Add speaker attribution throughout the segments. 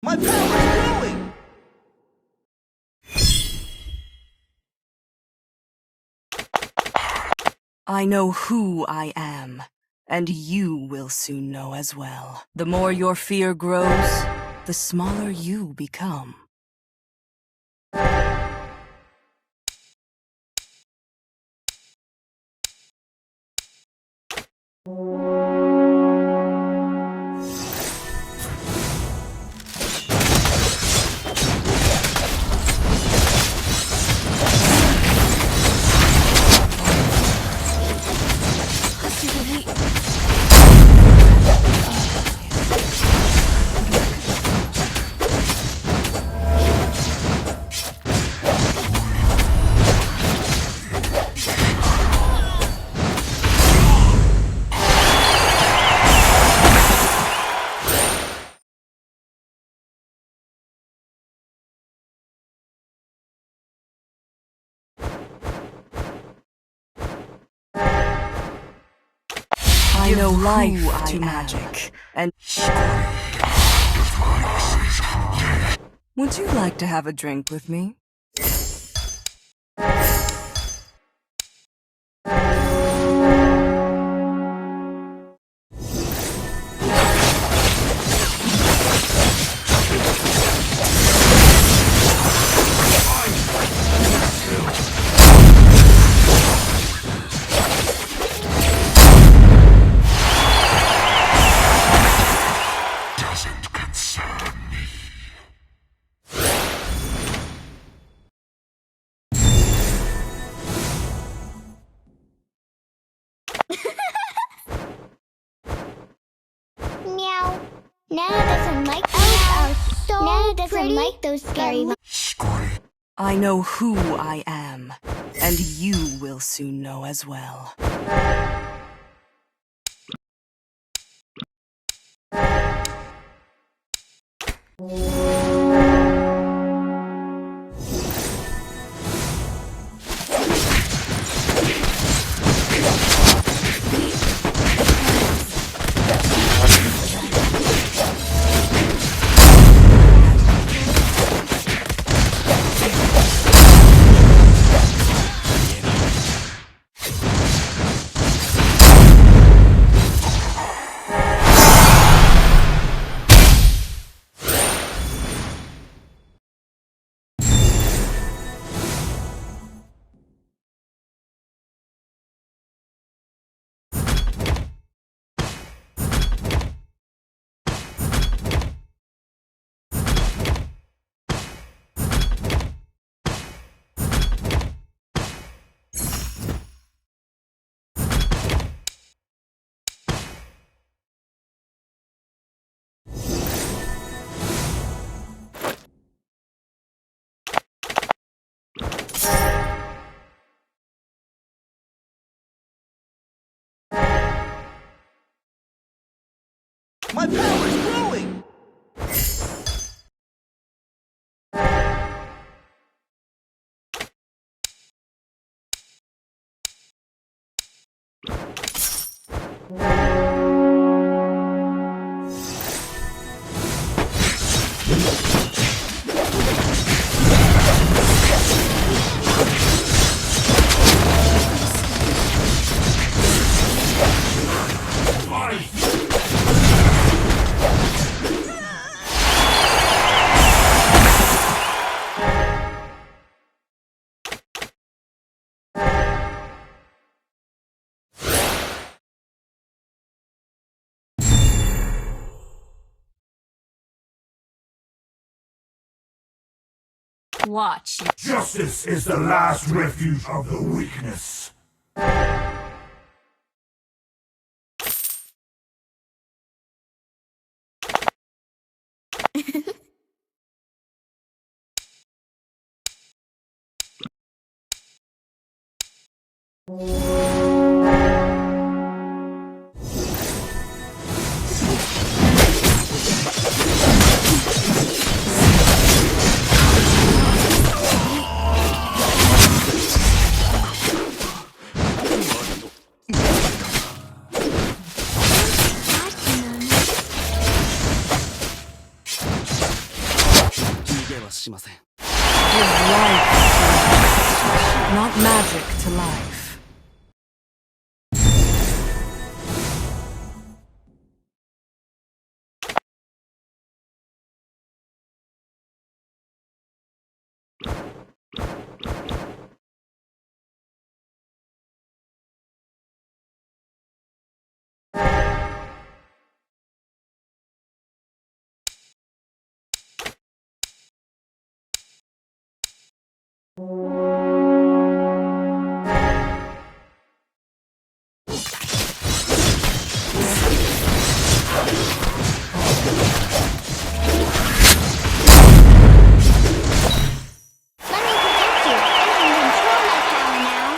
Speaker 1: My power's growing!
Speaker 2: I know who I am, and you will soon know as well. The more your fear grows, the smaller you become. I know life to magic, and would you like to have a drink with me?
Speaker 3: Doesn't concern me.
Speaker 4: Meow. Nana doesn't like Nana doesn't like those scary
Speaker 3: Scream.
Speaker 2: I know who I am, and you will soon know as well.
Speaker 1: My power's growing!
Speaker 5: Watch.
Speaker 3: Justice is the last refuge of the weakness.
Speaker 6: しません。
Speaker 2: Give life to life, not magic to life.
Speaker 4: Let me protect you. I can control my power now.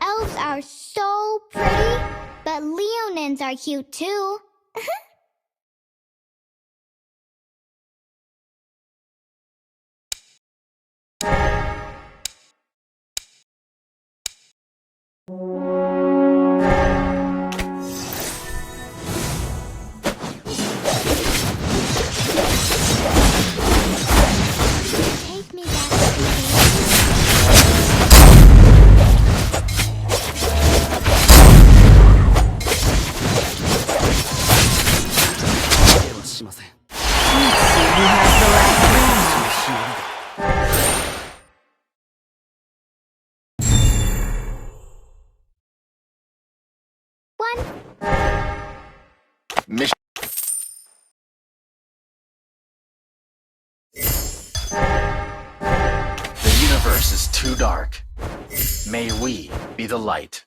Speaker 4: Elves are so pretty, but Leonins are cute too. Take me back to the beginning.
Speaker 2: Let's see who has the last word.
Speaker 4: One.
Speaker 6: Mission. The universe is too dark. May we be the light.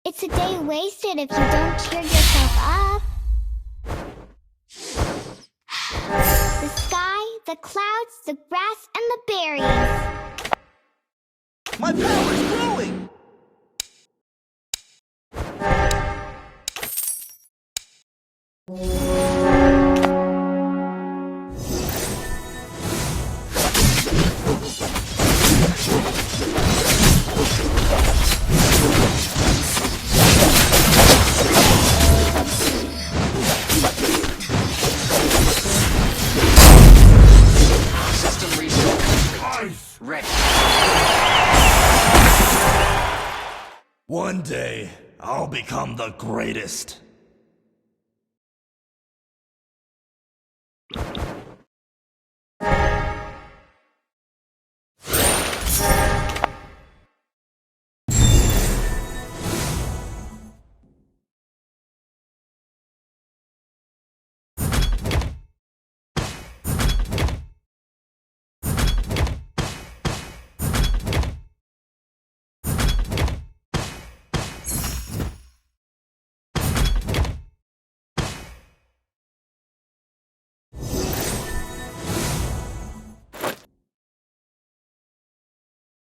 Speaker 4: It's a day wasted if you don't cheer yourself up. The sky, the clouds, the grass, and the berries.
Speaker 1: My power's growing!
Speaker 6: System reset complete.
Speaker 3: Ice!
Speaker 6: Ready.
Speaker 1: One day, I'll become the greatest.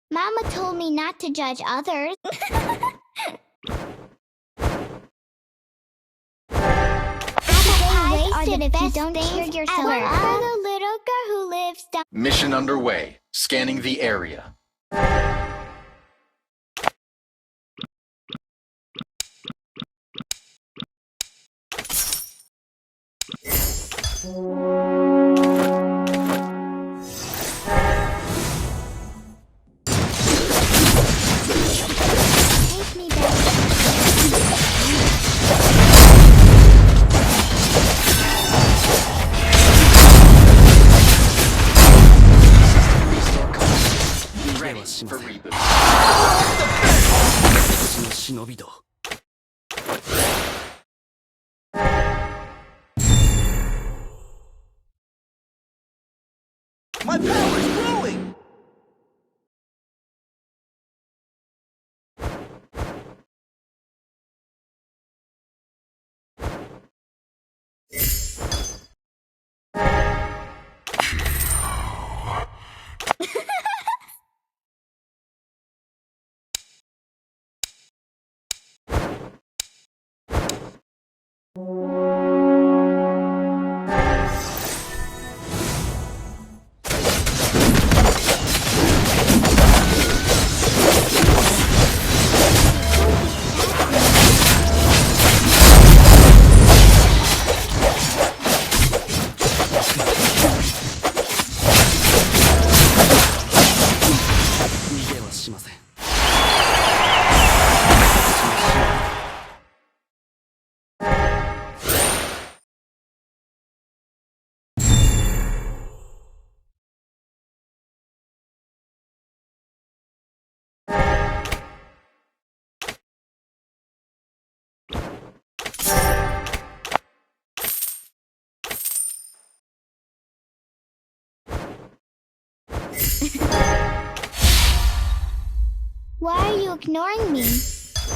Speaker 4: Mama told me not to judge others. Apple pies are the best don't cheer yourself ever. Up. For the little girl who lives down.
Speaker 6: Mission underway. Scanning the area.
Speaker 4: Take me back.
Speaker 7: 忍びど。
Speaker 1: My power's growing!
Speaker 4: Why are you ignoring me?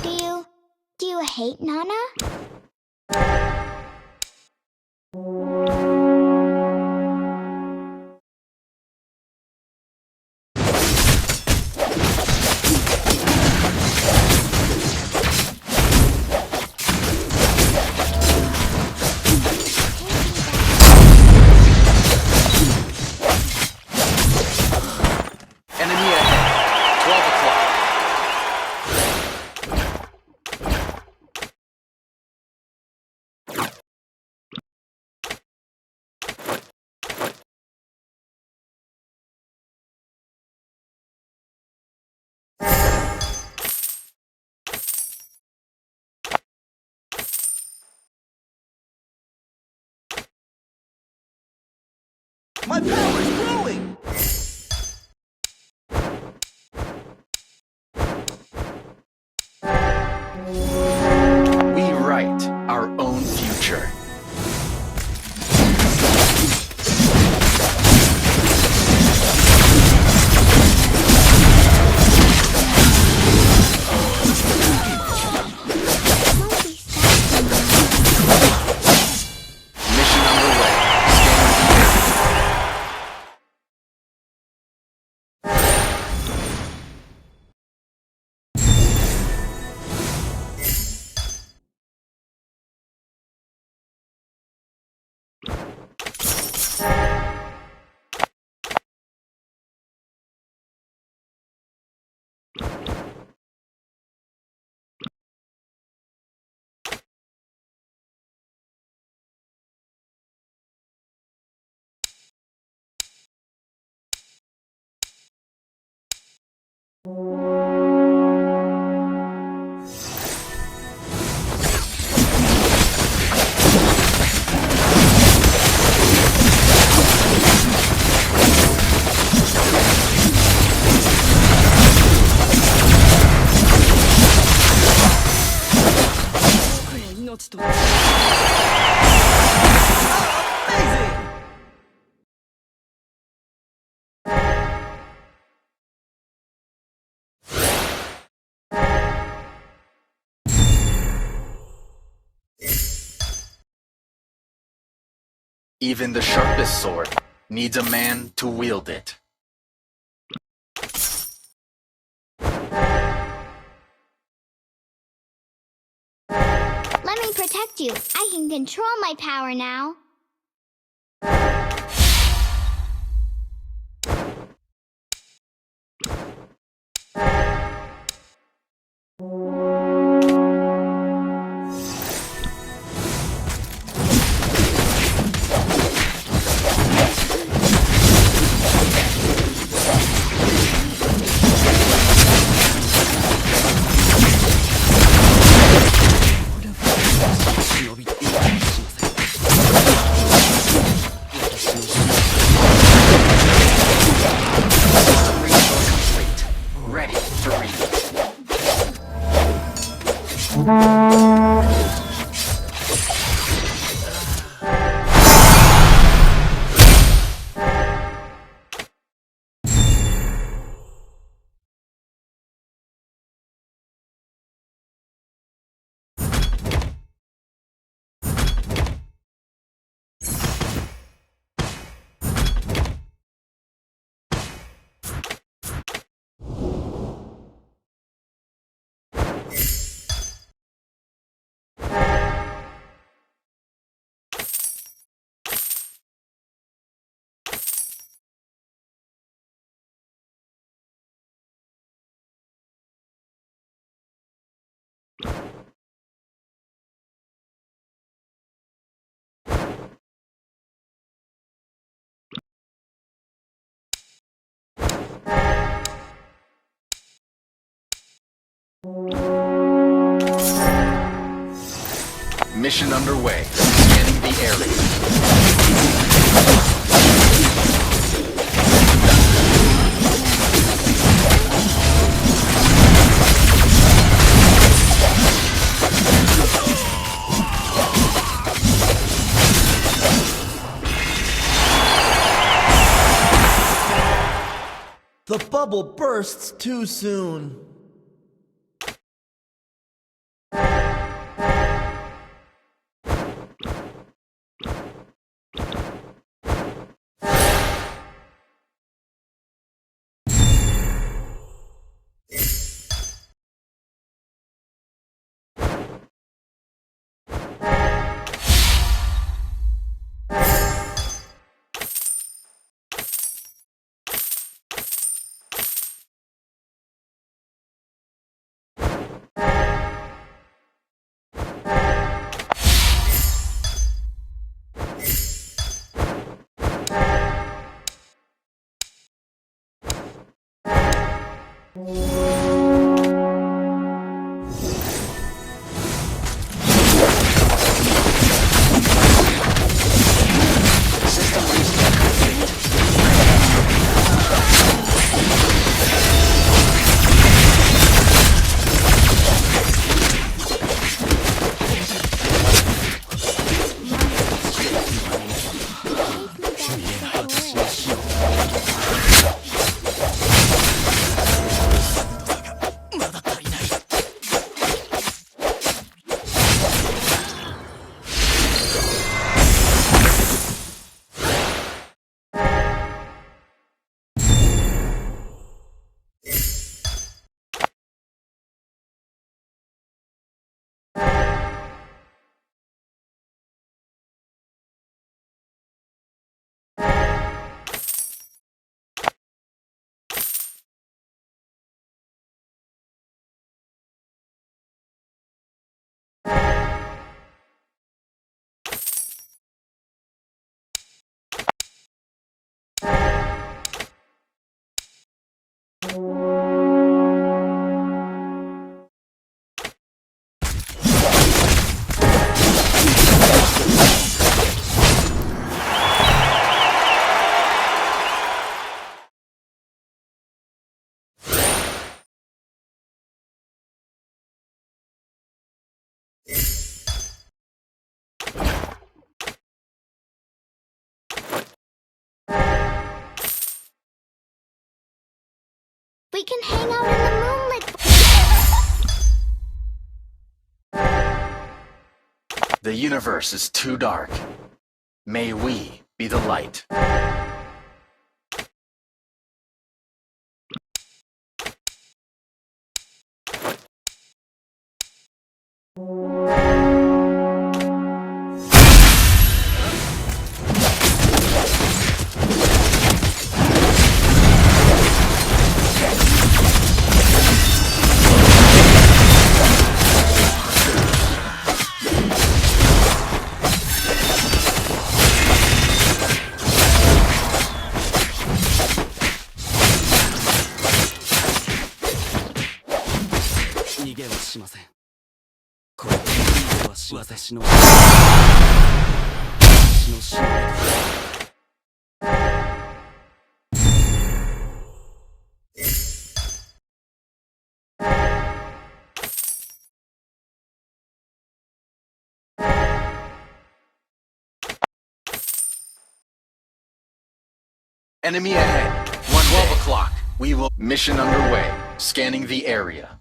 Speaker 4: Do you hate Nana?
Speaker 6: Enemy ahead. 12 o'clock.
Speaker 1: My power's growing!
Speaker 6: We write our own future. Mission underway. Scanning the area.
Speaker 1: Amazing!
Speaker 6: Even the sharpest sword needs a man to wield it.
Speaker 4: Let me protect you. I can control my power now.
Speaker 6: Mission underway. Scanning the area.
Speaker 1: The bubble bursts too soon.
Speaker 6: System reset complete.
Speaker 4: We can hang out in the moonlit.
Speaker 6: The universe is too dark. May we be the light. Enemy ahead. 12 o'clock. We will. Mission underway. Scanning the area.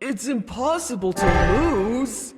Speaker 1: It's impossible to lose.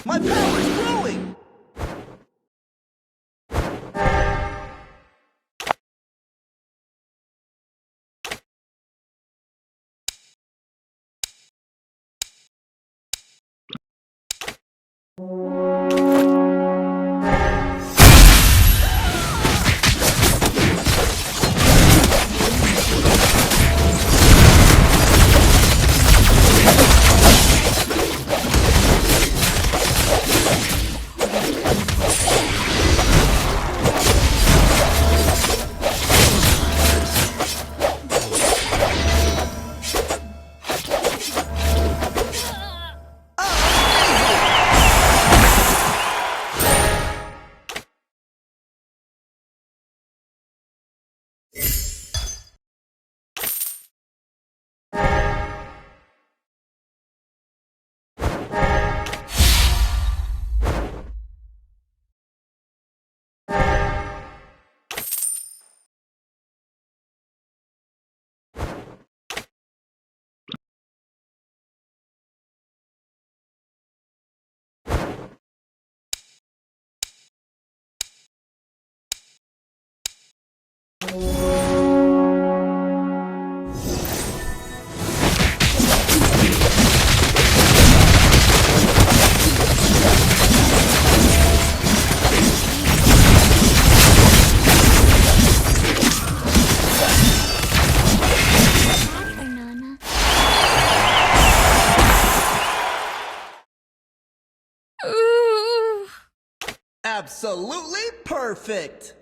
Speaker 1: My power's growing! Absolutely perfect!